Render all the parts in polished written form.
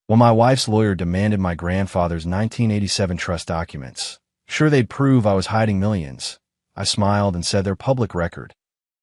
When my wife's lawyer demanded my grandfather's 1987 trust documents, sure they'd prove I was hiding millions, I smiled and said they're public record.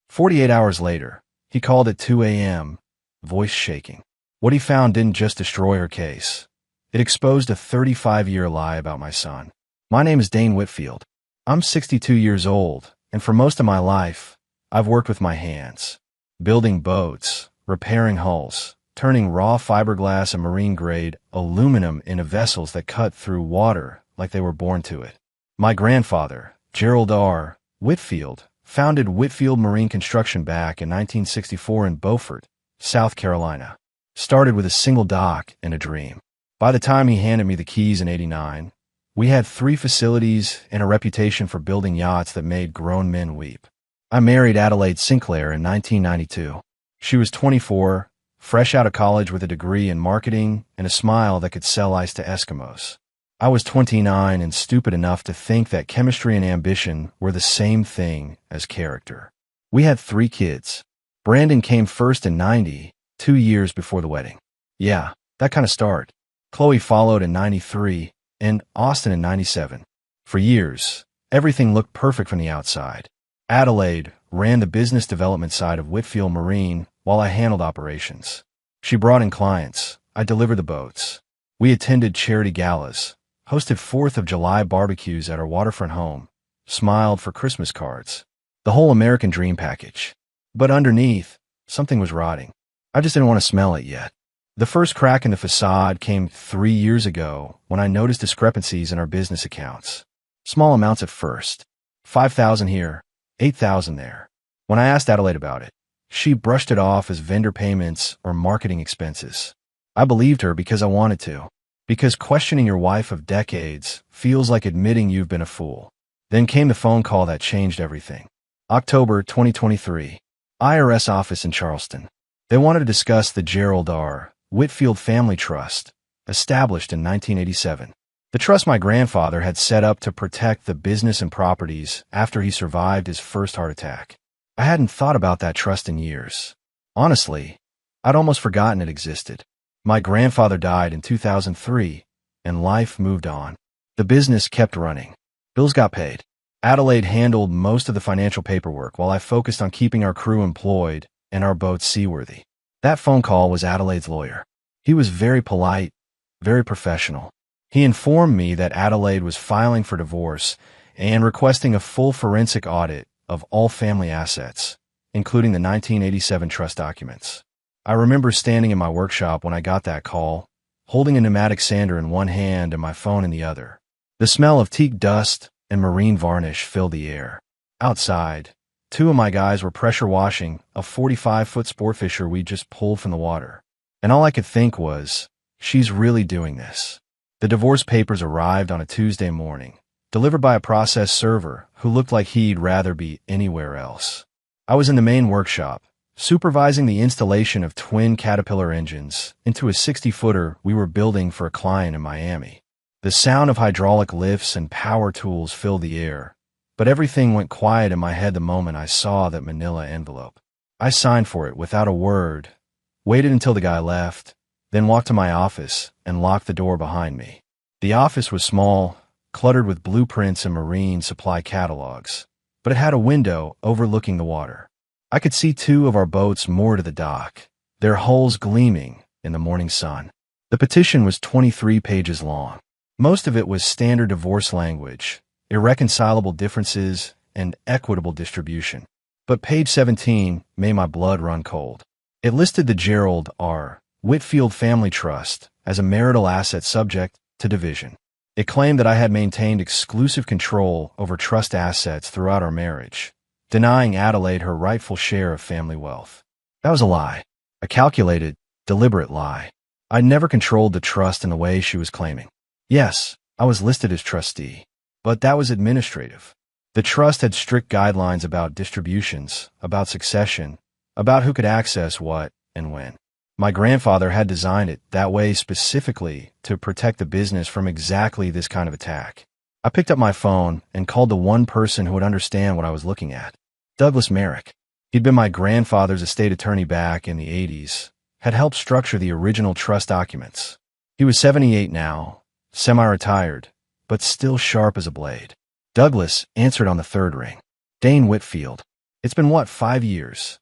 48 hours later, he called at 2 a.m., voice shaking. What he found didn't just destroy her case. It exposed a 35-year lie about my son. My name is Dane Whitfield. I'm 62 years old, and for most of my life, I've worked with my hands, building boats, repairing hulls, turning raw fiberglass and marine-grade aluminum into vessels that cut through water like they were born to it. My grandfather, Gerald R. Whitfield, founded Whitfield Marine Construction back in 1964 in Beaufort, South Carolina. Started with a single dock and a dream. By the time he handed me the keys in '89, we had 3 facilities and a reputation for building yachts that made grown men weep. I married Adelaide Sinclair in 1992. She was 24, fresh out of college with a degree in marketing and a smile that could sell ice to Eskimos. I was 29 and stupid enough to think that chemistry and ambition were the same thing as character. We had 3 kids. Brandon came first in '90, 2 years before the wedding. Yeah, that kind of start. Chloe followed in '93, and Austin in '97. For years, everything looked perfect from the outside. Adelaide ran the business development side of Whitfield Marine while I handled operations. She brought in clients. I delivered the boats. We attended charity galas, hosted 4th of July barbecues at our waterfront home, smiled for Christmas cards. The whole American dream package. But underneath, something was rotting. I just didn't want to smell it yet. The first crack in the facade came 3 years ago when I noticed discrepancies in our business accounts. Small amounts at first. $5,000 here, $8,000 there. When I asked Adelaide about it, she brushed it off as vendor payments or marketing expenses. I believed her because I wanted to. Because questioning your wife of decades feels like admitting you've been a fool. Then came the phone call that changed everything. October 2023. IRS office in Charleston. They wanted to discuss the Gerald R. Whitfield Family Trust, established in 1987. The trust my grandfather had set up to protect the business and properties after he survived his first heart attack. I hadn't thought about that trust in years. Honestly, I'd almost forgotten it existed. My grandfather died in 2003, and life moved on. The business kept running. Bills got paid. Adelaide handled most of the financial paperwork while I focused on keeping our crew employed and our boats seaworthy. That phone call was Adelaide's lawyer. He was very polite, very professional. He informed me that Adelaide was filing for divorce and requesting a full forensic audit of all family assets, including the 1987 trust documents. I remember standing in my workshop when I got that call, holding a pneumatic sander in one hand and my phone in the other. The smell of teak dust and marine varnish filled the air. Outside, 2 of my guys were pressure washing a 45-foot sportfisher we just pulled from the water. And all I could think was, she's really doing this. The divorce papers arrived on a Tuesday morning, delivered by a process server who looked like he'd rather be anywhere else. I was in the main workshop, supervising the installation of twin Caterpillar engines into a 60-footer we were building for a client in Miami. The sound of hydraulic lifts and power tools filled the air, but everything went quiet in my head the moment I saw that manila envelope. I signed for it without a word, waited until the guy left, then walked to my office and locked the door behind me. The office was small, cluttered with blueprints and marine supply catalogs, but it had a window overlooking the water. I could see 2 of our boats moored to the dock, their hulls gleaming in the morning sun. The petition was 23 pages long. Most of it was standard divorce language, irreconcilable differences, and equitable distribution. But page 17 made my blood run cold. It listed the Gerald R. Whitfield Family Trust as a marital asset subject to division. It claimed that I had maintained exclusive control over trust assets throughout our marriage, denying Adelaide her rightful share of family wealth. That was a lie. A calculated, deliberate lie. I never controlled the trust in the way she was claiming. Yes, I was listed as trustee, but that was administrative. The trust had strict guidelines about distributions, about succession, about who could access what and when. My grandfather had designed it that way specifically to protect the business from exactly this kind of attack. I picked up my phone and called the one person who would understand what I was looking at. Douglas Merrick. He'd been my grandfather's estate attorney back in the '80s, had helped structure the original trust documents. He was 78 now, semi-retired, but still sharp as a blade. Douglas answered on the third ring. Dane Whitfield. It's been what, 5 years?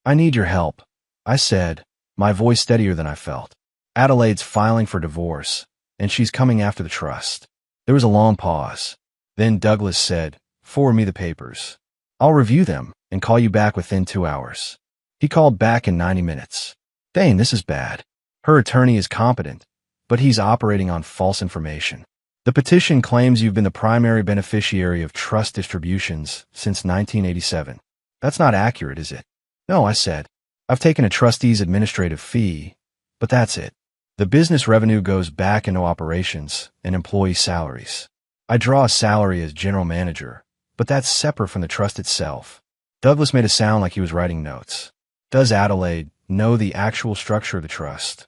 I need your help, I said, my voice steadier than I felt. Adelaide's filing for divorce, and she's coming after the trust. There was a long pause. Then Douglas said, forward me the papers. I'll review them and call you back within 2 hours. He called back in 90 minutes. Dane, this is bad. Her attorney is competent, but he's operating on false information. The petition claims you've been the primary beneficiary of trust distributions since 1987. That's not accurate, is it? No, I said. I've taken a trustee's administrative fee, but that's it. The business revenue goes back into operations and employee salaries. I draw a salary as general manager, but that's separate from the trust itself. Douglas made it sound like he was writing notes. Does Adelaide know the actual structure of the trust?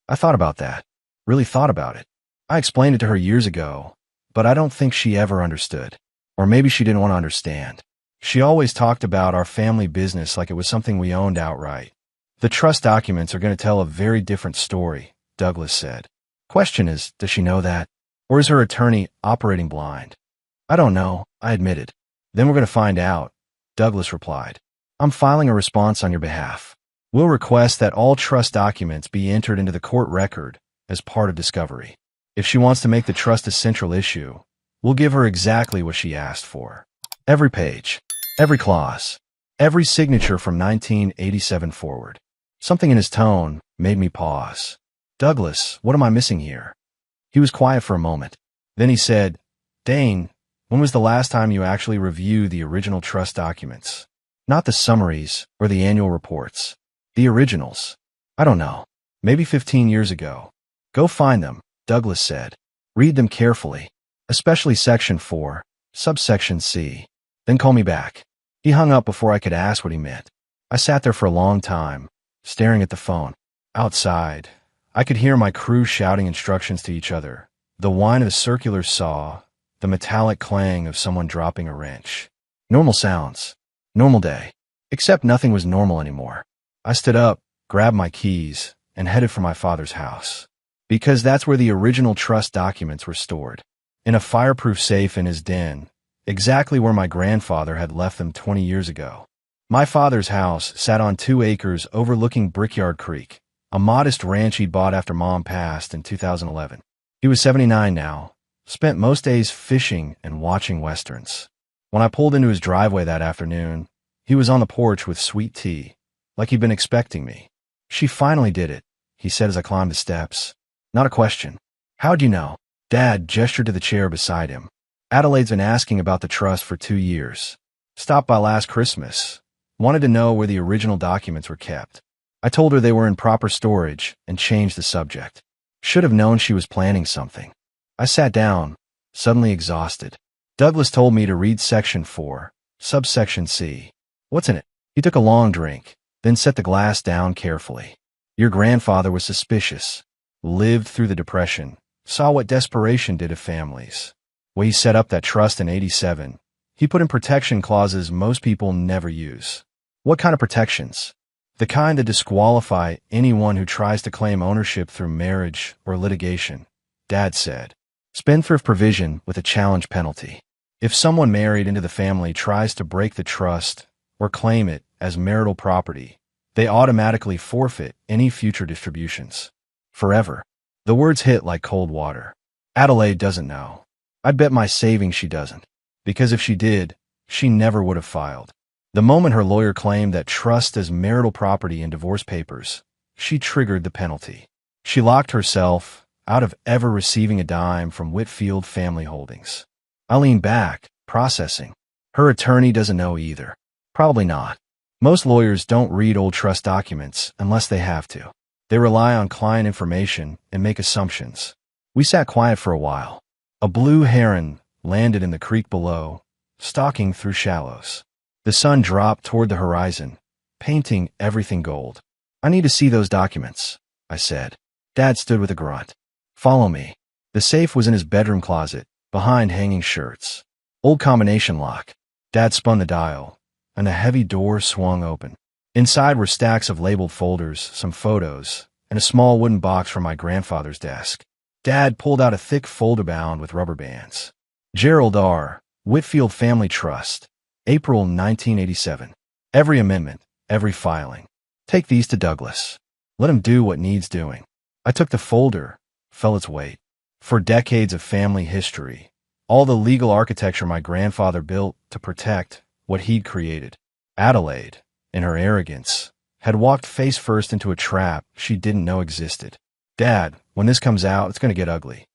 I thought about that. Really thought about it. I explained it to her years ago, but I don't think she ever understood. Or maybe she didn't want to understand. She always talked about our family business like it was something we owned outright. The trust documents are going to tell a very different story, Douglas said. Question is, does she know that? Or is her attorney operating blind? I don't know, I admitted. Then we're going to find out, Douglas replied. I'm filing a response on your behalf. We'll request that all trust documents be entered into the court record as part of discovery. If she wants to make the trust a central issue, we'll give her exactly what she asked for. Every page, every clause, every signature from 1987 forward. Something in his tone made me pause. Douglas, what am I missing here? He was quiet for a moment. Then he said, Dane, when was the last time you actually reviewed the original trust documents? Not the summaries or the annual reports. The originals. I don't know. Maybe 15 years ago. Go find them, Douglas said. Read them carefully, especially Section 4, subsection C. Then call me back. He hung up before I could ask what he meant. I sat there for a long time, staring at the phone. Outside, I could hear my crew shouting instructions to each other, the whine of a circular saw, the metallic clang of someone dropping a wrench. Normal sounds. Normal day. Except nothing was normal anymore. I stood up, grabbed my keys, and headed for my father's house. Because that's where the original trust documents were stored. In a fireproof safe in his den, exactly where my grandfather had left them 20 years ago. My father's house sat on 2 acres overlooking Brickyard Creek, a modest ranch he'd bought after Mom passed in 2011. He was 79 now, spent most days fishing and watching westerns. When I pulled into his driveway that afternoon, he was on the porch with sweet tea, like he'd been expecting me. She finally did it, he said as I climbed the steps. Not a question. How'd you know? Dad gestured to the chair beside him. Adelaide's been asking about the trust for 2 years. Stopped by last Christmas. Wanted to know where the original documents were kept. I told her they were in proper storage and changed the subject. Should have known she was planning something. I sat down, suddenly exhausted. Douglas told me to read Section 4, subsection C. What's in it? He took a long drink, then set the glass down carefully. Your grandfather was suspicious. Lived through the Depression, saw what desperation did to families. When he set up that trust in 87, he put in protection clauses most people never use. What kind of protections? The kind that disqualify anyone who tries to claim ownership through marriage or litigation, Dad said. Spendthrift provision with a challenge penalty. If someone married into the family tries to break the trust or claim it as marital property, they automatically forfeit any future distributions. Forever. The words hit like cold water. Adelaide doesn't know. I'd bet my savings she doesn't. Because if she did, she never would have filed. The moment her lawyer claimed that trust as marital property in divorce papers, she triggered the penalty. She locked herself out of ever receiving a dime from Whitfield Family Holdings. I leaned back, processing. Her attorney doesn't know either. Probably not. Most lawyers don't read old trust documents unless they have to. They rely on client information and make assumptions. We sat quiet for a while. A blue heron landed in the creek below, stalking through shallows. The sun dropped toward the horizon, painting everything gold. I need to see those documents, I said. Dad stood with a grunt. Follow me. The safe was in his bedroom closet, behind hanging shirts. Old combination lock. Dad spun the dial, and a heavy door swung open. Inside were stacks of labeled folders, some photos, and a small wooden box from my grandfather's desk. Dad pulled out a thick folder bound with rubber bands. Gerald R. Whitfield Family Trust. April 1987. Every amendment, every filing. Take these to Douglas. Let him do what needs doing. I took the folder, felt its weight. For decades of family history, all the legal architecture my grandfather built to protect what he'd created. Adelaide, in her arrogance, had walked face first into a trap she didn't know existed. Dad, when this comes out, it's going to get ugly.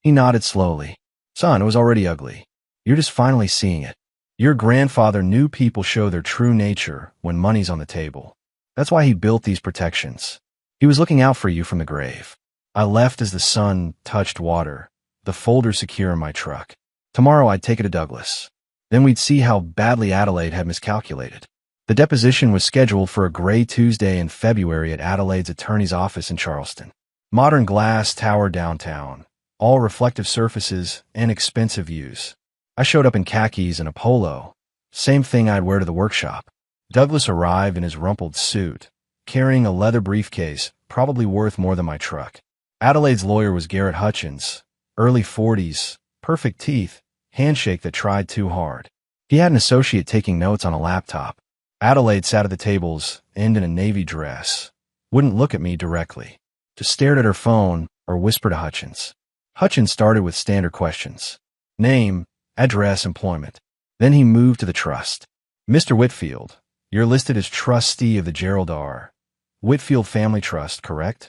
He nodded slowly. Son, it was already ugly. You're just finally seeing it. Your grandfather knew people show their true nature when money's on the table. That's why he built these protections. He was looking out for you from the grave. I left as the sun touched water, the folder secure in my truck. Tomorrow I'd take it to Douglas. Then we'd see how badly Adelaide had miscalculated. The deposition was scheduled for a gray Tuesday in February at Adelaide's attorney's office in Charleston. Modern glass tower downtown, all reflective surfaces and expensive views. I showed up in khakis and a polo, same thing I'd wear to the workshop. Douglas arrived in his rumpled suit, carrying a leather briefcase, probably worth more than my truck. Adelaide's lawyer was Garrett Hutchins, early 40s, perfect teeth, handshake that tried too hard. He had an associate taking notes on a laptop. Adelaide sat at the tables, end in a navy dress. Wouldn't look at me directly. Just stared at her phone or whispered to Hutchins. Hutchins started with standard questions. Name, address, employment. Then he moved to the trust. Mr. Whitfield, you're listed as trustee of the Gerald R. Whitfield Family Trust, correct?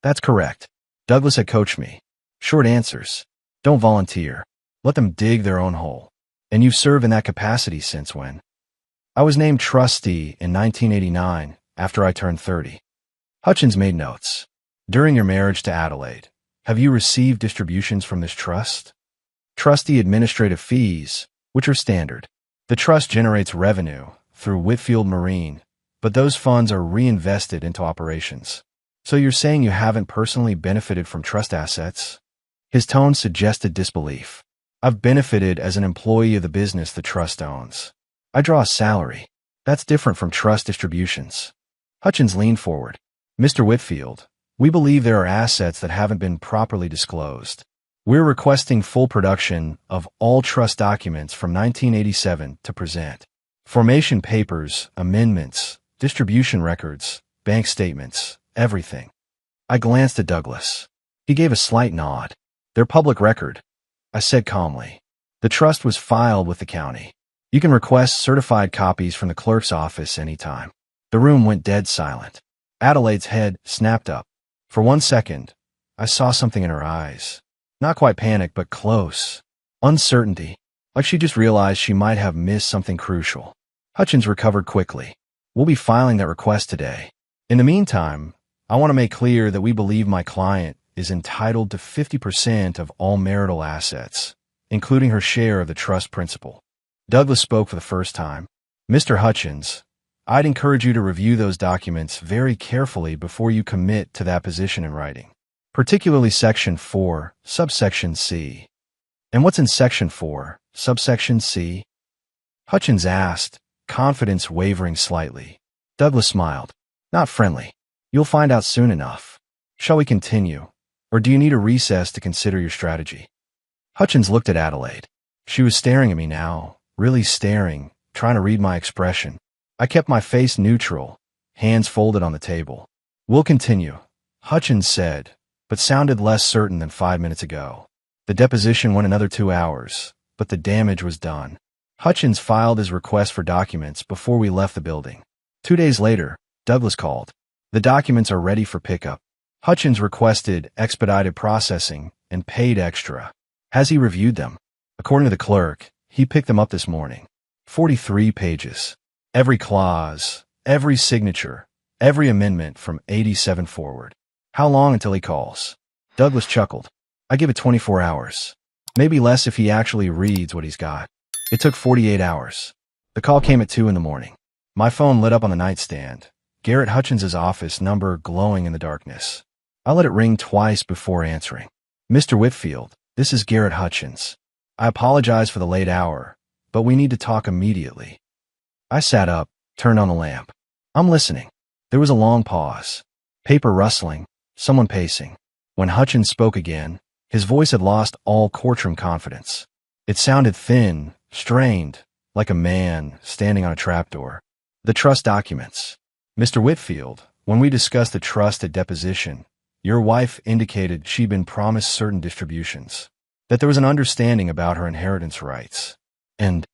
That's correct. Douglas had coached me. Short answers. Don't volunteer. Let them dig their own hole. And you've served in that capacity since when? I was named trustee in 1989 after I turned 30. Hutchins made notes. During your marriage to Adelaide, have you received distributions from this trust? Trustee administrative fees, which are standard. The trust generates revenue through Whitfield Marine, but those funds are reinvested into operations. So you're saying you haven't personally benefited from trust assets? His tone suggested disbelief. I've benefited as an employee of the business the trust owns. I draw a salary. That's different from trust distributions. Hutchins leaned forward. Mr. Whitfield, we believe there are assets that haven't been properly disclosed. We're requesting full production of all trust documents from 1987 to present. Formation papers, amendments, distribution records, bank statements, everything. I glanced at Douglas. He gave a slight nod. They're public record, I said calmly. The trust was filed with the county. You can request certified copies from the clerk's office anytime. The room went dead silent. Adelaide's head snapped up. For 1 second, I saw something in her eyes. Not quite panic, but close. Uncertainty, like she just realized she might have missed something crucial. Hutchins recovered quickly. We'll be filing that request today. In the meantime, I want to make clear that we believe my client is entitled to 50% of all marital assets, including her share of the trust principal. Douglas spoke for the first time. Mr. Hutchins, I'd encourage you to review those documents very carefully before you commit to that position in writing, particularly Section 4, subsection C. And what's in Section 4, subsection C? Hutchins asked, confidence wavering slightly. Douglas smiled. Not friendly. You'll find out soon enough. Shall we continue? Or do you need a recess to consider your strategy? Hutchins looked at Adelaide. She was staring at me now, really staring, trying to read my expression. I kept my face neutral, hands folded on the table. We'll continue, Hutchins said, but sounded less certain than 5 minutes ago. The deposition went another 2 hours, but the damage was done. Hutchins filed his request for documents before we left the building. 2 days later, Douglas called. The documents are ready for pickup. Hutchins requested expedited processing and paid extra. Has he reviewed them? According to the clerk, he picked them up this morning. 43 pages. Every clause, every signature, every amendment from 87 forward. How long until he calls? Douglas chuckled. I give it 24 hours. Maybe less if he actually reads what he's got. It took 48 hours. The call came at 2 in the morning. My phone lit up on the nightstand. Garrett Hutchins's office number glowing in the darkness. I let it ring twice before answering. Mr. Whitfield, this is Garrett Hutchins. I apologize for the late hour, but we need to talk immediately. I sat up, turned on the lamp. I'm listening. There was a long pause. Paper rustling, someone pacing. When Hutchins spoke again, his voice had lost all courtroom confidence. It sounded thin, strained, like a man standing on a trapdoor. The trust documents. Mr. Whitfield, when we discussed the trust at deposition, your wife indicated she'd been promised certain distributions, that there was an understanding about her inheritance rights. And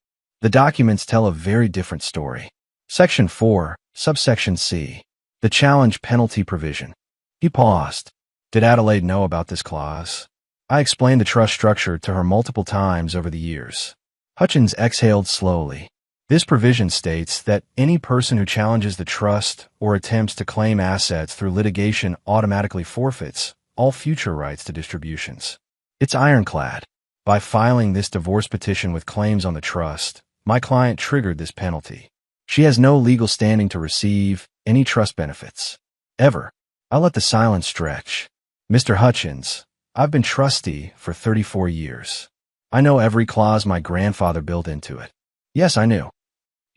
the documents tell a very different story. Section 4, subsection C. The challenge penalty provision. He paused. Did Adelaide know about this clause? I explained the trust structure to her multiple times over the years. Hutchins exhaled slowly. This provision states that any person who challenges the trust or attempts to claim assets through litigation automatically forfeits all future rights to distributions. It's ironclad. By filing this divorce petition with claims on the trust, my client triggered this penalty. She has no legal standing to receive any trust benefits. Ever. I let the silence stretch. Mr. Hutchins, I've been trustee for 34 years. I know every clause my grandfather built into it. Yes, I knew.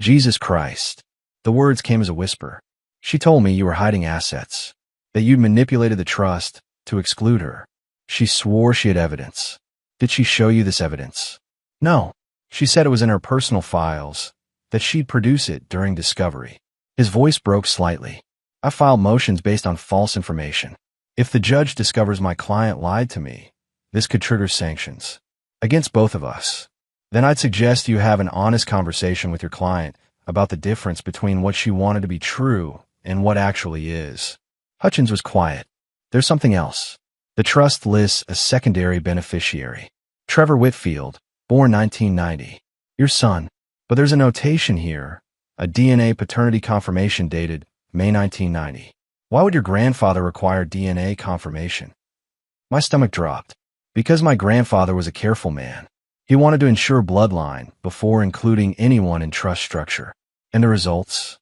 Jesus Christ. The words came as a whisper. She told me you were hiding assets, that you'd manipulated the trust to exclude her. She swore she had evidence. Did she show you this evidence? No. She said it was in her personal files, that she'd produce it during discovery. His voice broke slightly. I filed motions based on false information. If the judge discovers my client lied to me, this could trigger sanctions against both of us. Then I'd suggest you have an honest conversation with your client about the difference between what she wanted to be true and what actually is. Hutchins was quiet. There's something else. The trust lists a secondary beneficiary. Trevor Whitfield, born 1990. Your son. But there's a notation here, a DNA paternity confirmation dated May 1990. Why would your grandfather require DNA confirmation? My stomach dropped. Because my grandfather was a careful man. He wanted to ensure bloodline before including anyone in trust structure. And the results?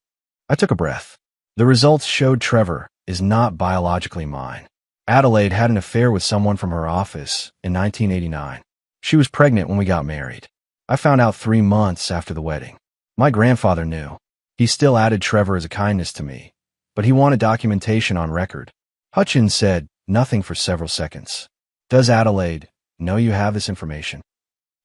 I took a breath. The results showed Trevor is not biologically mine. Adelaide had an affair with someone from her office in 1989. She was pregnant when we got married. I found out 3 months after the wedding. My grandfather knew. He still added Trevor as a kindness to me, but he wanted documentation on record. Hutchins said nothing for several seconds. Does Adelaide know you have this information?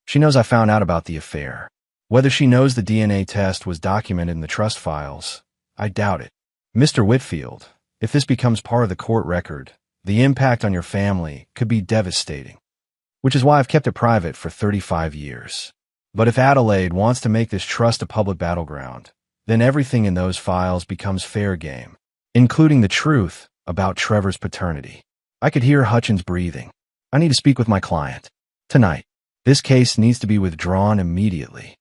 She knows I found out about the affair. Whether she knows the DNA test was documented in the trust files, I doubt it. Mr. Whitfield, if this becomes part of the court record, the impact on your family could be devastating, which is why I've kept it private for 35 years. But if Adelaide wants to make this trust a public battleground, then everything in those files becomes fair game, including the truth about Trevor's paternity. I could hear Hutchins breathing. I need to speak with my client. Tonight. This case needs to be withdrawn immediately.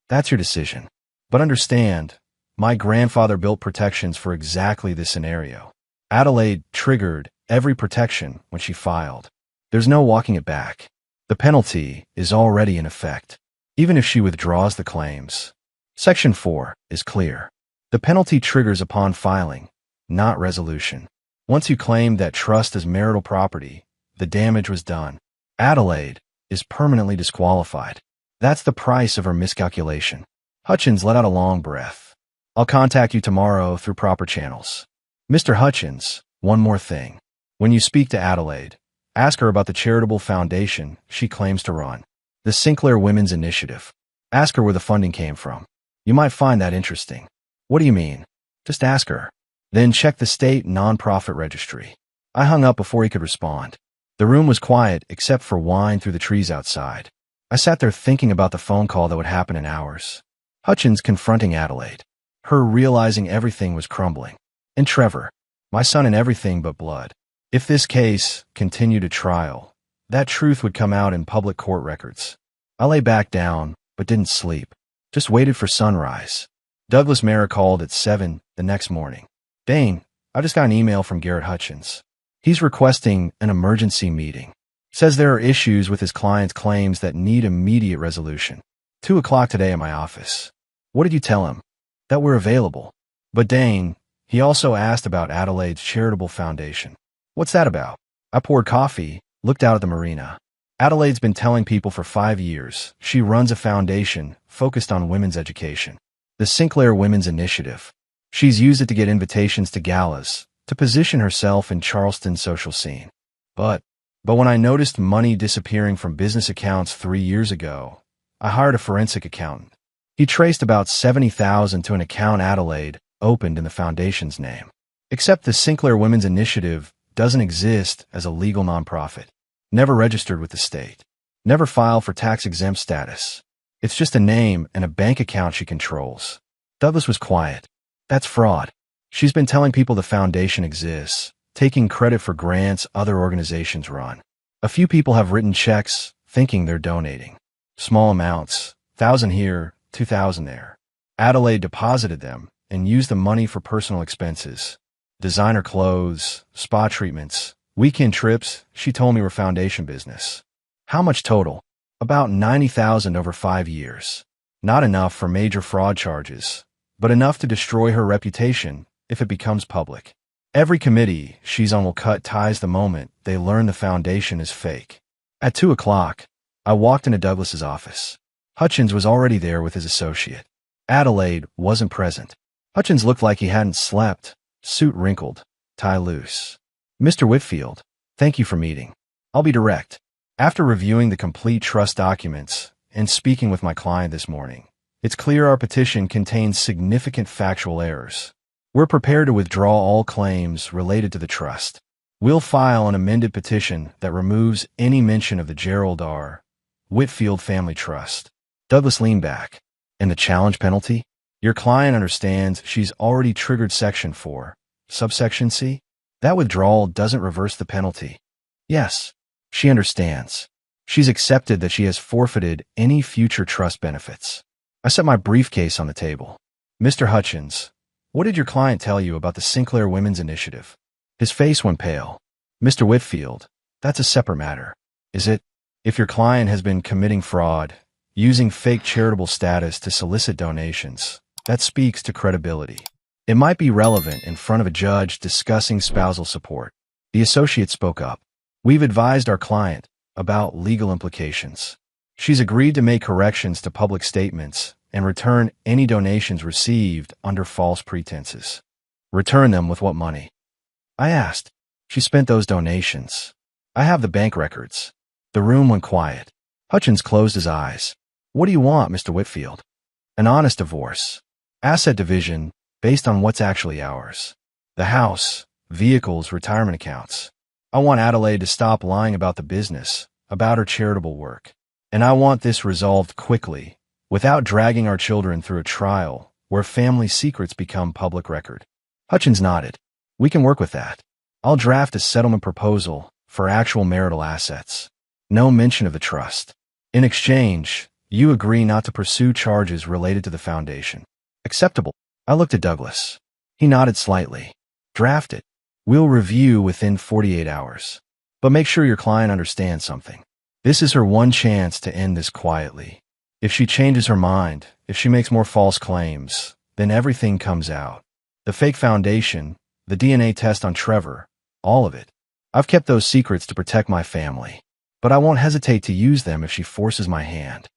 That's your decision. But understand, my grandfather built protections for exactly this scenario. Adelaide triggered every protection when she filed. There's no walking it back. The penalty is already in effect, even if she withdraws the claims. Section 4 is clear. The penalty triggers upon filing, not resolution. Once you claim that trust is marital property, the damage was done. Adelaide is permanently disqualified. That's the price of her miscalculation. Hutchins let out a long breath. I'll contact you tomorrow through proper channels. Mr. Hutchins, one more thing. When you speak to Adelaide, ask her about the charitable foundation she claims to run, the Sinclair Women's Initiative. Ask her where the funding came from. You might find that interesting. What do you mean? Just ask her. Then check the state nonprofit registry. I hung up before he could respond. The room was quiet except for whine through the trees outside. I sat there thinking about the phone call that would happen in hours. Hutchins confronting Adelaide. Her realizing everything was crumbling. And Trevor, my son in everything but blood. If this case continued to trial, that truth would come out in public court records. I lay back down, but didn't sleep. Just waited for sunrise. Douglas Mara called at 7 the next morning. Dane, I just got an email from Garrett Hutchins. He's requesting an emergency meeting. Says there are issues with his client's claims that need immediate resolution. 2 o'clock today at my office. What did you tell him? That we're available. But Dane, he also asked about Adelaide's charitable foundation. What's that about? I poured coffee, looked out at the marina. Adelaide's been telling people for 5 years she runs a foundation focused on women's education. The Sinclair Women's Initiative. She's used it to get invitations to galas, to position herself in Charleston's social scene. But when I noticed money disappearing from business accounts 3 years ago, I hired a forensic accountant. He traced about $70,000 to an account Adelaide opened in the foundation's name. Except the Sinclair Women's Initiative doesn't exist as a legal nonprofit. Never registered with the state. Never filed for tax-exempt status. It's just a name and a bank account she controls. Douglas was quiet. That's fraud. She's been telling people the foundation exists, taking credit for grants other organizations run. A few people have written checks thinking they're donating. Small amounts, 1,000 here, 2,000 there. Adelaide deposited them and used the money for personal expenses. Designer clothes, spa treatments, weekend trips, she told me were foundation business. How much total? About $90,000 over 5 years. Not enough for major fraud charges, but enough to destroy her reputation if it becomes public. Every committee she's on will cut ties the moment they learn the foundation is fake. At 2 o'clock, I walked into Douglas's office. Hutchins was already there with his associate. Adelaide wasn't present. Hutchins looked like he hadn't slept, suit wrinkled, tie loose. Mr. Whitfield, thank you for meeting. I'll be direct. After reviewing the complete trust documents and speaking with my client this morning, it's clear our petition contains significant factual errors. We're prepared to withdraw all claims related to the trust. We'll file an amended petition that removes any mention of the Gerald R. Whitfield Family Trust. Douglas leaned back. And the challenge penalty? Your client understands she's already triggered Section 4, subsection C? That withdrawal doesn't reverse the penalty. Yes, she understands. She's accepted that she has forfeited any future trust benefits. I set my briefcase on the table. Mr. Hutchins, what did your client tell you about the Sinclair Women's Initiative? His face went pale. Mr. Whitfield, that's a separate matter. Is it? If your client has been committing fraud, using fake charitable status to solicit donations, that speaks to credibility. It might be relevant in front of a judge discussing spousal support. The associate spoke up. We've advised our client about legal implications. She's agreed to make corrections to public statements and return any donations received under false pretenses. Return them with what money? I asked. She spent those donations. I have the bank records. The room went quiet. Hutchins closed his eyes. What do you want, Mr. Whitfield? An honest divorce. Asset division based on what's actually ours. The house, vehicles, retirement accounts. I want Adelaide to stop lying about the business, about her charitable work. And I want this resolved quickly, without dragging our children through a trial where family secrets become public record. Hutchins nodded. We can work with that. I'll draft a settlement proposal for actual marital assets. No mention of the trust. In exchange, you agree not to pursue charges related to the foundation. Acceptable. I looked at Douglas. He nodded slightly. Draft it. We'll review within 48 hours. But make sure your client understands something. This is her one chance to end this quietly. If she changes her mind, if she makes more false claims, then everything comes out. The fake foundation, the DNA test on Trevor, all of it. I've kept those secrets to protect my family, but I won't hesitate to use them if she forces my hand.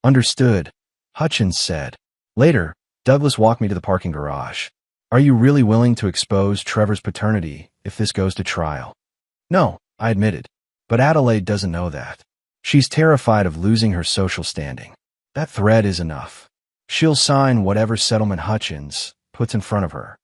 Understood, Hutchins said. Later, Douglas walked me to the parking garage. Are you really willing to expose Trevor's paternity if this goes to trial? No, I admitted. But Adelaide doesn't know that. She's terrified of losing her social standing. That threat is enough. She'll sign whatever settlement Hutchins puts in front of her.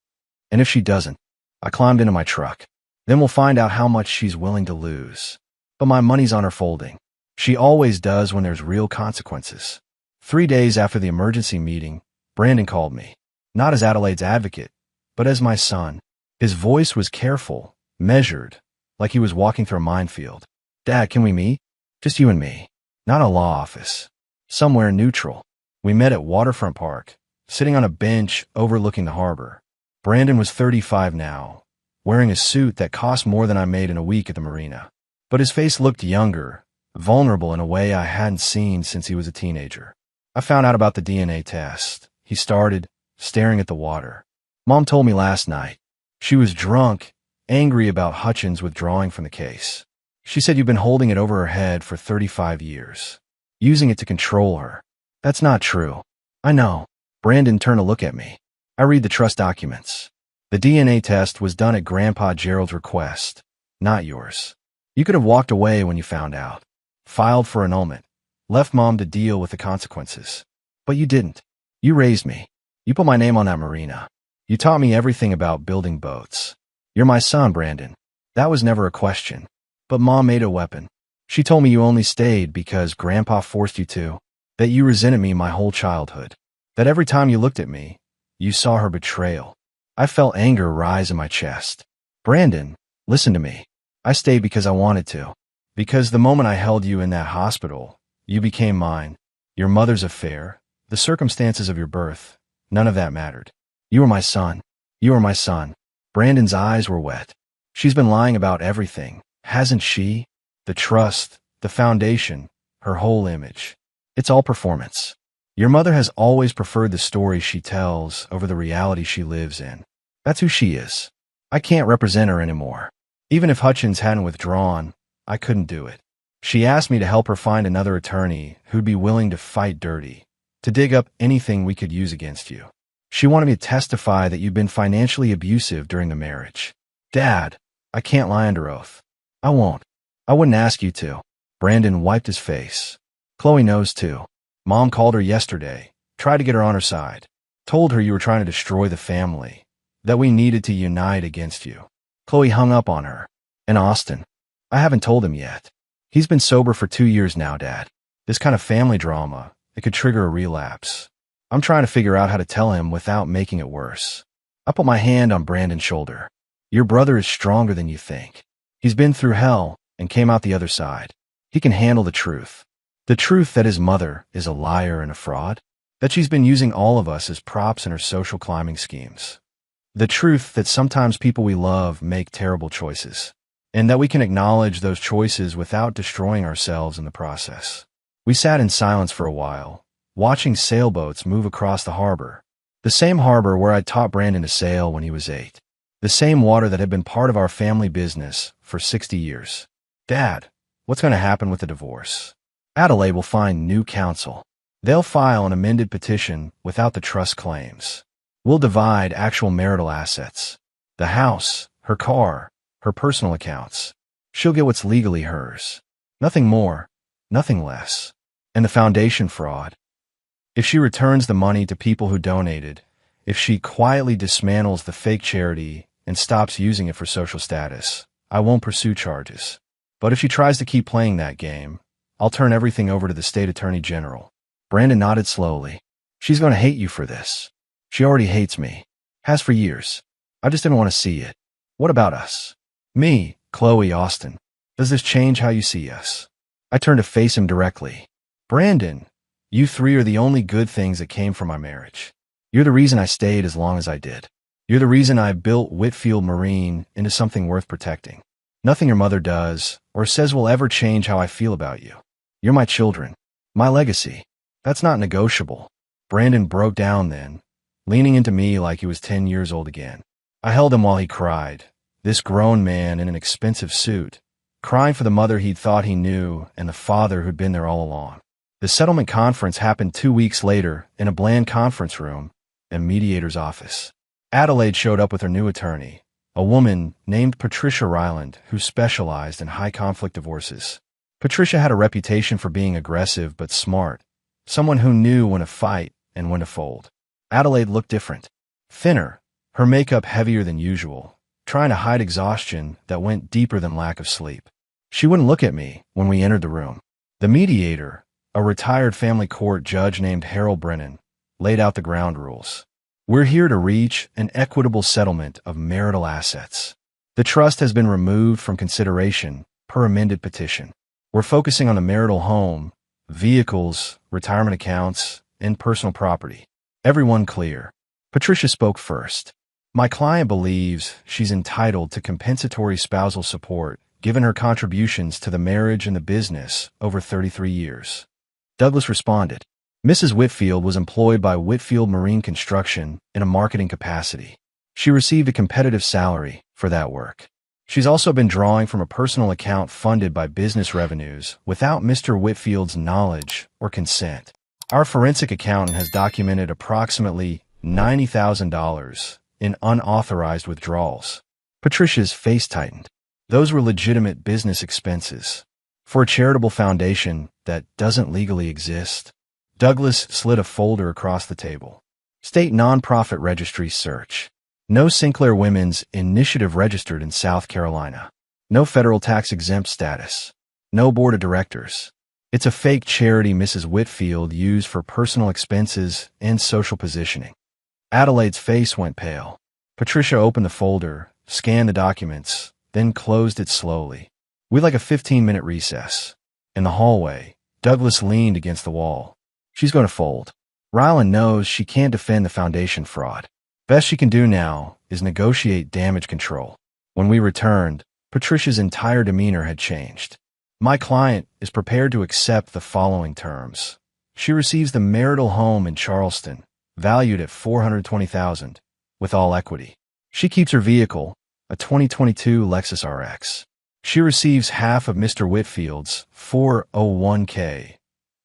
And if she doesn't, I climbed into my truck. Then we'll find out how much she's willing to lose. But my money's on her folding. She always does when there's real consequences. 3 days after the emergency meeting, Brandon called me. Not as Adelaide's advocate, but as my son. His voice was careful, measured, like he was walking through a minefield. Dad, can we meet? Just you and me. Not a law office. Somewhere neutral. We met at Waterfront Park, sitting on a bench overlooking the harbor. Brandon was 35 now, wearing a suit that cost more than I made in a week at the marina. But his face looked younger, vulnerable in a way I hadn't seen since he was a teenager. I found out about the DNA test. He started, staring at the water. Mom told me last night. She was drunk, angry about Hutchins withdrawing from the case. She said you've been holding it over her head for 35 years, using it to control her. That's not true. I know. Brandon turned to look at me. I read the trust documents. The DNA test was done at Grandpa Gerald's request, not yours. You could have walked away when you found out, filed for annulment, left Mom to deal with the consequences. But you didn't. You raised me. You put my name on that marina. You taught me everything about building boats. You're my son, Brandon. That was never a question. But Mom made a weapon. She told me you only stayed because Grandpa forced you to, that you resented me my whole childhood, that every time you looked at me, you saw her betrayal. I felt anger rise in my chest. Brandon, listen to me. I stayed because I wanted to. Because the moment I held you in that hospital, you became mine. Your mother's affair, the circumstances of your birth, none of that mattered. You were my son. You were my son. Brandon's eyes were wet. She's been lying about everything, hasn't she? The trust, the foundation, her whole image. It's all performance. Your mother has always preferred the story she tells over the reality she lives in. That's who she is. I can't represent her anymore. Even if Hutchins hadn't withdrawn, I couldn't do it. She asked me to help her find another attorney who'd be willing to fight dirty, to dig up anything we could use against you. She wanted me to testify that you'd been financially abusive during the marriage. Dad, I can't lie under oath. I won't. I wouldn't ask you to. Brandon wiped his face. Chloe knows too. Mom called her yesterday, tried to get her on her side, told her you were trying to destroy the family, that we needed to unite against you. Chloe hung up on her. And Austin. I haven't told him yet. He's been sober for 2 years now, Dad. This kind of family drama, it could trigger a relapse. I'm trying to figure out how to tell him without making it worse. I put my hand on Brandon's shoulder. Your brother is stronger than you think. He's been through hell and came out the other side. He can handle the truth. The truth that his mother is a liar and a fraud. That she's been using all of us as props in her social climbing schemes. The truth that sometimes people we love make terrible choices. And that we can acknowledge those choices without destroying ourselves in the process. We sat in silence for a while, watching sailboats move across the harbor. The same harbor where I taught Brandon to sail when he was 8. The same water that had been part of our family business for 60 years. Dad, what's going to happen with the divorce? Adelaide will find new counsel. They'll file an amended petition without the trust claims. We'll divide actual marital assets. The house, her car, her personal accounts. She'll get what's legally hers. Nothing more, nothing less. And the foundation fraud. If she returns the money to people who donated, if she quietly dismantles the fake charity and stops using it for social status, I won't pursue charges. But if she tries to keep playing that game, I'll turn everything over to the state attorney general. Brandon nodded slowly. She's going to hate you for this. She already hates me. Has for years. I just didn't want to see it. What about us? Me, Chloe, Austin. Does this change how you see us? I turned to face him directly. Brandon, you 3 are the only good things that came from our marriage. You're the reason I stayed as long as I did. You're the reason I built Whitfield Marine into something worth protecting. Nothing your mother does or says will ever change how I feel about you. You're my children. My legacy. That's not negotiable. Brandon broke down then, leaning into me like he was 10 years old again. I held him while he cried, this grown man in an expensive suit, crying for the mother he'd thought he knew and the father who'd been there all along. The settlement conference happened 2 weeks later in a bland conference room in a mediator's office. Adelaide showed up with her new attorney, a woman named Patricia Ryland who specialized in high-conflict divorces. Patricia had a reputation for being aggressive but smart, someone who knew when to fight and when to fold. Adelaide looked different, thinner, her makeup heavier than usual, trying to hide exhaustion that went deeper than lack of sleep. She wouldn't look at me when we entered the room. The mediator, a retired family court judge named Harold Brennan, laid out the ground rules. We're here to reach an equitable settlement of marital assets. The trust has been removed from consideration per amended petition. We're focusing on the marital home, vehicles, retirement accounts, and personal property. Everyone clear. Patricia spoke first. My client believes she's entitled to compensatory spousal support given her contributions to the marriage and the business over 33 years. Douglas responded. Mrs. Whitfield was employed by Whitfield Marine Construction in a marketing capacity. She received a competitive salary for that work. She's also been drawing from a personal account funded by business revenues without Mr. Whitfield's knowledge or consent. Our forensic accountant has documented approximately $90,000 in unauthorized withdrawals. Patricia's face tightened. Those were legitimate business expenses. For a charitable foundation that doesn't legally exist. Douglas slid a folder across the table. State nonprofit registry search. No Sinclair Women's Initiative registered in South Carolina. No federal tax-exempt status. No board of directors. It's a fake charity Mrs. Whitfield used for personal expenses and social positioning. Adelaide's face went pale. Patricia opened the folder, scanned the documents, then closed it slowly. We like a 15-minute recess. In the hallway, Douglas leaned against the wall. She's going to fold. Ryland knows she can't defend the foundation fraud. Best she can do now is negotiate damage control. When we returned, Patricia's entire demeanor had changed. My client is prepared to accept the following terms. She receives the marital home in Charleston, valued at $420,000, with all equity. She keeps her vehicle, a 2022 Lexus RX. She receives half of Mr. Whitfield's 401k,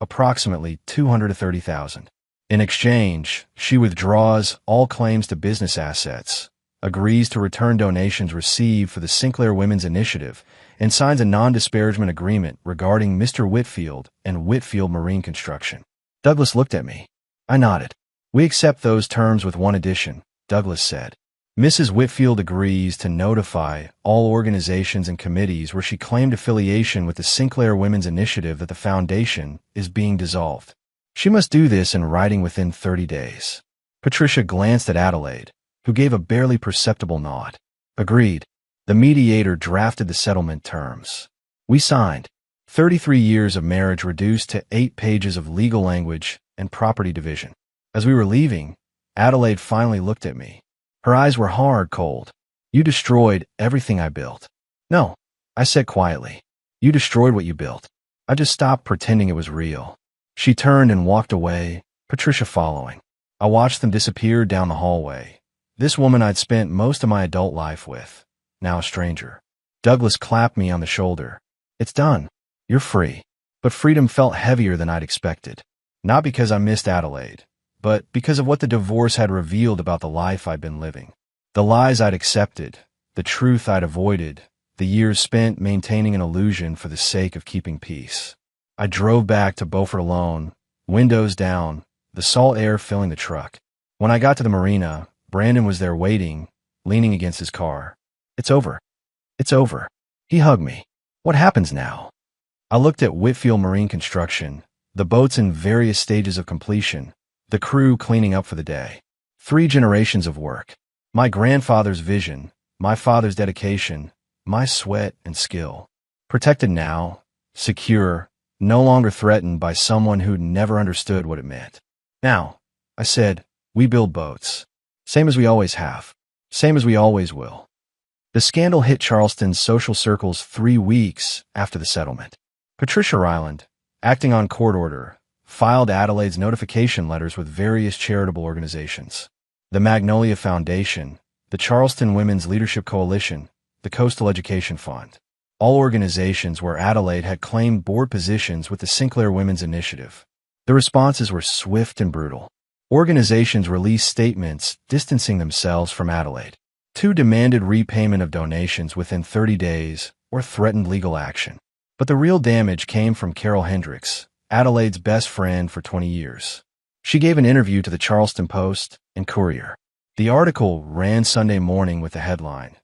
approximately $230,000. In exchange, she withdraws all claims to business assets, agrees to return donations received for the Sinclair Women's Initiative, and signs a non-disparagement agreement regarding Mr. Whitfield and Whitfield Marine Construction. Douglas looked at me. I nodded. We accept those terms with one addition, Douglas said. Mrs. Whitfield agrees to notify all organizations and committees where she claimed affiliation with the Sinclair Women's Initiative that the foundation is being dissolved. She must do this in writing within 30 days. Patricia glanced at Adelaide, who gave a barely perceptible nod. Agreed. The mediator drafted the settlement terms. We signed. 33 years of marriage reduced to 8 pages of legal language and property division. As we were leaving, Adelaide finally looked at me. Her eyes were hard, cold. You destroyed everything I built. No, I said quietly. You destroyed what you built. I just stopped pretending it was real. She turned and walked away, Patricia following. I watched them disappear down the hallway. This woman I'd spent most of my adult life with, now a stranger. Douglas clapped me on the shoulder. It's done. You're free. But freedom felt heavier than I'd expected. Not because I missed Adelaide, but because of what the divorce had revealed about the life I'd been living. The lies I'd accepted, the truth I'd avoided, the years spent maintaining an illusion for the sake of keeping peace. I drove back to Beaufort alone, windows down, the salt air filling the truck. When I got to the marina, Brandon was there waiting, leaning against his car. It's over. It's over. He hugged me. What happens now? I looked at Whitfield Marine Construction, the boats in various stages of completion, the crew cleaning up for the day. 3 generations of work. My grandfather's vision, my father's dedication, my sweat and skill. Protected now, secure, no longer threatened by someone who'd never understood what it meant. Now, I said, we build boats. Same as we always have. Same as we always will. The scandal hit Charleston's social circles 3 weeks after the settlement. Patricia Ryland, acting on court order, filed Adelaide's notification letters with various charitable organizations. The Magnolia Foundation, the Charleston Women's Leadership Coalition, the Coastal Education Fund. All organizations where Adelaide had claimed board positions with the Sinclair Women's Initiative. The responses were swift and brutal. Organizations released statements distancing themselves from Adelaide. 2 demanded repayment of donations within 30 days or threatened legal action. But the real damage came from Carol Hendricks, Adelaide's best friend for 20 years. She gave an interview to the Charleston Post and Courier. The article ran Sunday morning with the headline,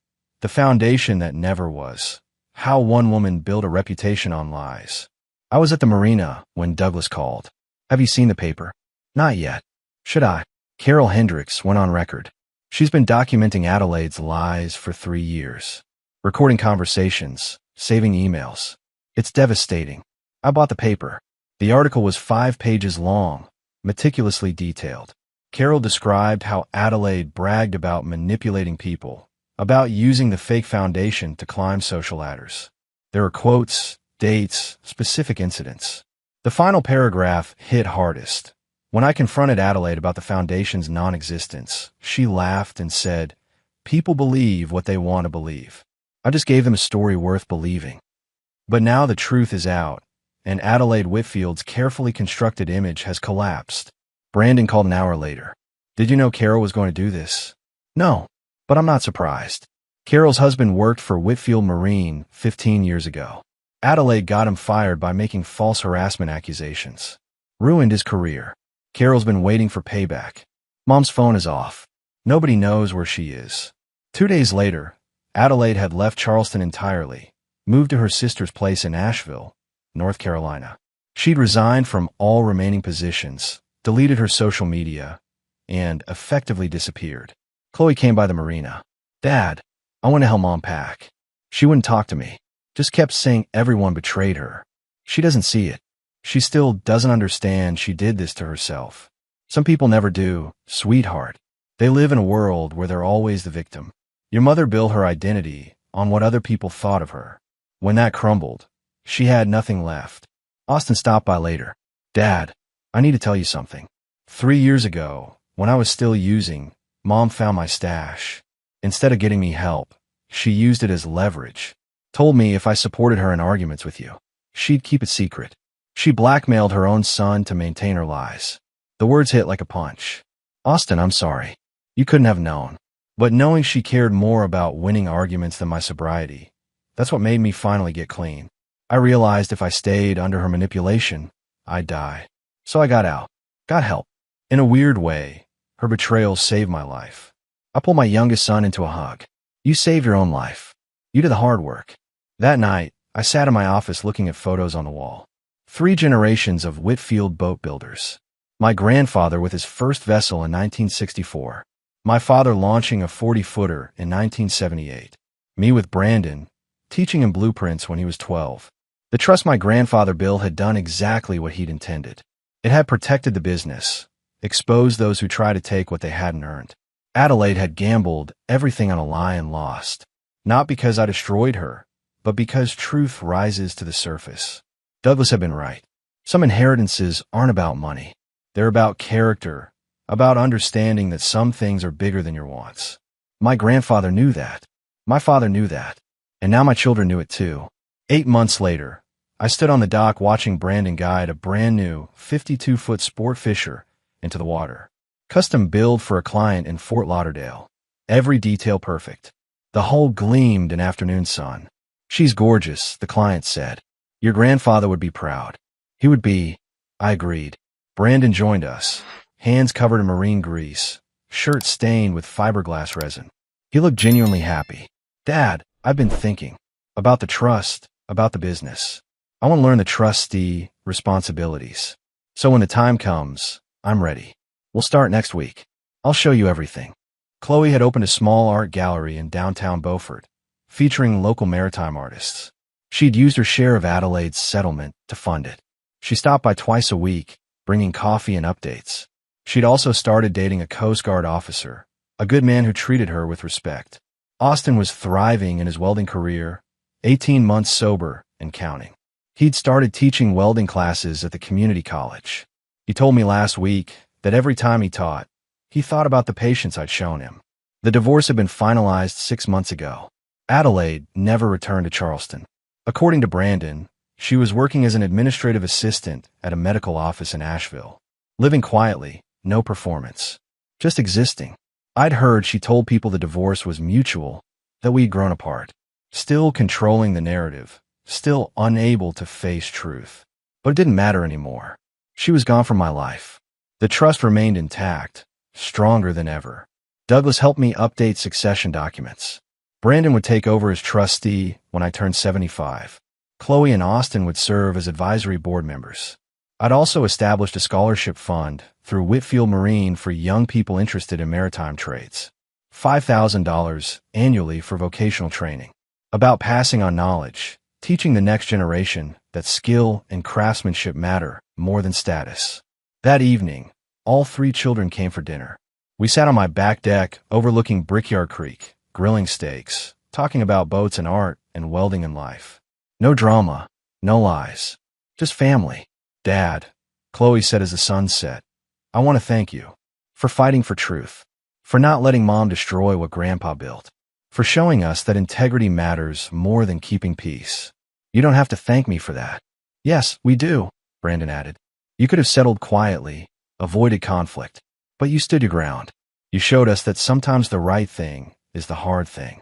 "The Foundation That Never Was. How One Woman Built a Reputation on Lies." I was at the marina when Douglas called. Have you seen the paper? Not yet. Should I? Carol Hendricks went on record. She's been documenting Adelaide's lies for 3 years. Recording conversations, saving emails. It's devastating. I bought the paper. The article was 5 pages long, meticulously detailed. Carol described how Adelaide bragged about manipulating people, about using the fake foundation to climb social ladders. There were quotes, dates, specific incidents. The final paragraph hit hardest. When I confronted Adelaide about the foundation's non-existence, she laughed and said, "People believe what they want to believe. I just gave them a story worth believing." But now the truth is out, and Adelaide Whitfield's carefully constructed image has collapsed. Brandon called an hour later. "Did you know Carol was going to do this?" "No, but I'm not surprised." Carol's husband worked for Whitfield Marine 15 years ago. Adelaide got him fired by making false harassment accusations. Ruined his career. Carol's been waiting for payback. Mom's phone is off. Nobody knows where she is. 2 days later, Adelaide had left Charleston entirely, moved to her sister's place in Asheville, North Carolina. She'd resigned from all remaining positions, deleted her social media, and effectively disappeared. Chloe came by the marina. "Dad, I want to help Mom pack." She wouldn't talk to me. Just kept saying everyone betrayed her. She doesn't see it. She still doesn't understand she did this to herself. Some people never do, sweetheart. They live in a world where they're always the victim. Your mother built her identity on what other people thought of her. When that crumbled, she had nothing left. Austin stopped by later. "Dad, I need to tell you something. 3 years ago, when I was still using, Mom found my stash. Instead of getting me help, she used it as leverage. Told me if I supported her in arguments with you, she'd keep it secret. She blackmailed her own son to maintain her lies." The words hit like a punch. "Austin, I'm sorry. You couldn't have known." But knowing she cared more about winning arguments than my sobriety, that's what made me finally get clean. I realized if I stayed under her manipulation, I'd die. So I got out. Got help. In a weird way, her betrayal saved my life. I pulled my youngest son into a hug. "You saved your own life. You did the hard work." That night, I sat in my office looking at photos on the wall. 3 generations of Whitfield boat builders. My grandfather with his first vessel in 1964. My father launching a 40-footer in 1978. Me with Brandon, teaching him blueprints when he was 12. The trust my grandfather built had done exactly what he'd intended. It had protected the business, exposed those who tried to take what they hadn't earned. Adelaide had gambled everything on a lie and lost. Not because I destroyed her, but because truth rises to the surface. Douglas had been right. Some inheritances aren't about money. They're about character, about understanding that some things are bigger than your wants. My grandfather knew that. My father knew that. And now my children knew it too. 8 months later, I stood on the dock watching Brandon guide a brand new 52-foot sport fisher into the water. Custom build for a client in Fort Lauderdale. Every detail perfect. The hull gleamed in afternoon sun. "She's gorgeous," the client said. "Your grandfather would be proud." He would be. I agreed. Brandon joined us, hands covered in marine grease, shirt stained with fiberglass resin. He looked genuinely happy. "Dad, I've been thinking about the trust, about the business. I want to learn the trustee responsibilities. So when the time comes, I'm ready. We'll start next week. I'll show you everything." Chloe had opened a small art gallery in downtown Beaufort, featuring local maritime artists. She'd used her share of Adelaide's settlement to fund it. She stopped by twice a week, bringing coffee and updates. She'd also started dating a Coast Guard officer, a good man who treated her with respect. Austin was thriving in his welding career, 18 months sober and counting. He'd started teaching welding classes at the community college. He told me last week that every time he taught, he thought about the patience I'd shown him. The divorce had been finalized 6 months ago. Adelaide never returned to Charleston. According to Brandon, she was working as an administrative assistant at a medical office in Asheville. Living quietly, no performance. Just existing. I'd heard she told people the divorce was mutual, that we'd grown apart. Still controlling the narrative, still unable to face truth. But it didn't matter anymore. She was gone from my life. The trust remained intact, stronger than ever. Douglas helped me update succession documents. Brandon would take over as trustee when I turned 75. Chloe and Austin would serve as advisory board members. I'd also established a scholarship fund through Whitfield Marine for young people interested in maritime trades. $5,000 annually for vocational training. About passing on knowledge, teaching the next generation that skill and craftsmanship matter more than status. That evening, all 3 children came for dinner. We sat on my back deck overlooking Brickyard Creek, grilling steaks, talking about boats and art and welding and life. No drama, no lies, just family. "Dad," Chloe said as the sun set, "I want to thank you for fighting for truth, for not letting Mom destroy what Grandpa built, for showing us that integrity matters more than keeping peace. You don't have to thank me for that." "Yes, we do," Brandon added. "You could have settled quietly, avoided conflict, but you stood your ground. You showed us that sometimes the right thing is the hard thing."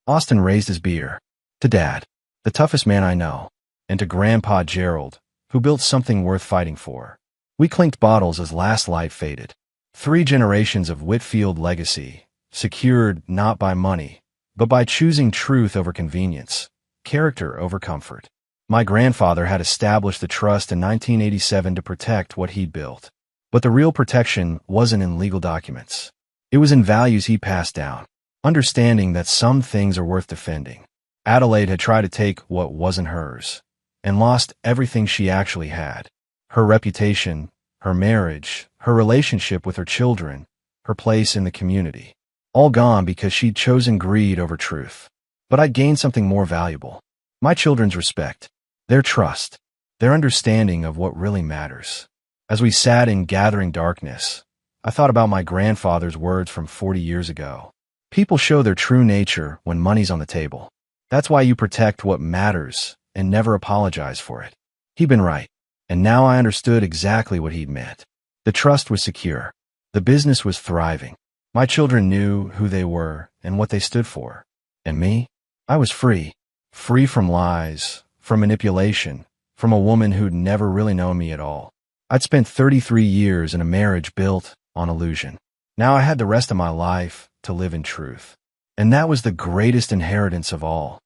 Austin raised his beer. To Dad, the toughest man I know, and to Grandpa Gerald, who built something worth fighting for. We clinked bottles as last light faded. 3 generations of Whitfield legacy, secured not by money, but by choosing truth over convenience, character over comfort. My grandfather had established the trust in 1987 to protect what he'd built. But the real protection wasn't in legal documents. It was in values he passed down, understanding that some things are worth defending. Adelaide had tried to take what wasn't hers, and lost everything she actually had. Her reputation, her marriage, her relationship with her children, her place in the community. All gone because she'd chosen greed over truth. But I'd gained something more valuable. My children's respect, their trust, their understanding of what really matters. As we sat in gathering darkness, I thought about my grandfather's words from 40 years ago. People show their true nature when money's on the table. That's why you protect what matters and never apologize for it. He'd been right, and now I understood exactly what he'd meant. The trust was secure. The business was thriving. My children knew who they were and what they stood for. And me? I was free. Free from lies, from manipulation, from a woman who'd never really known me at all. I'd spent 33 years in a marriage built on illusion. Now I had the rest of my life to live in truth. And that was the greatest inheritance of all.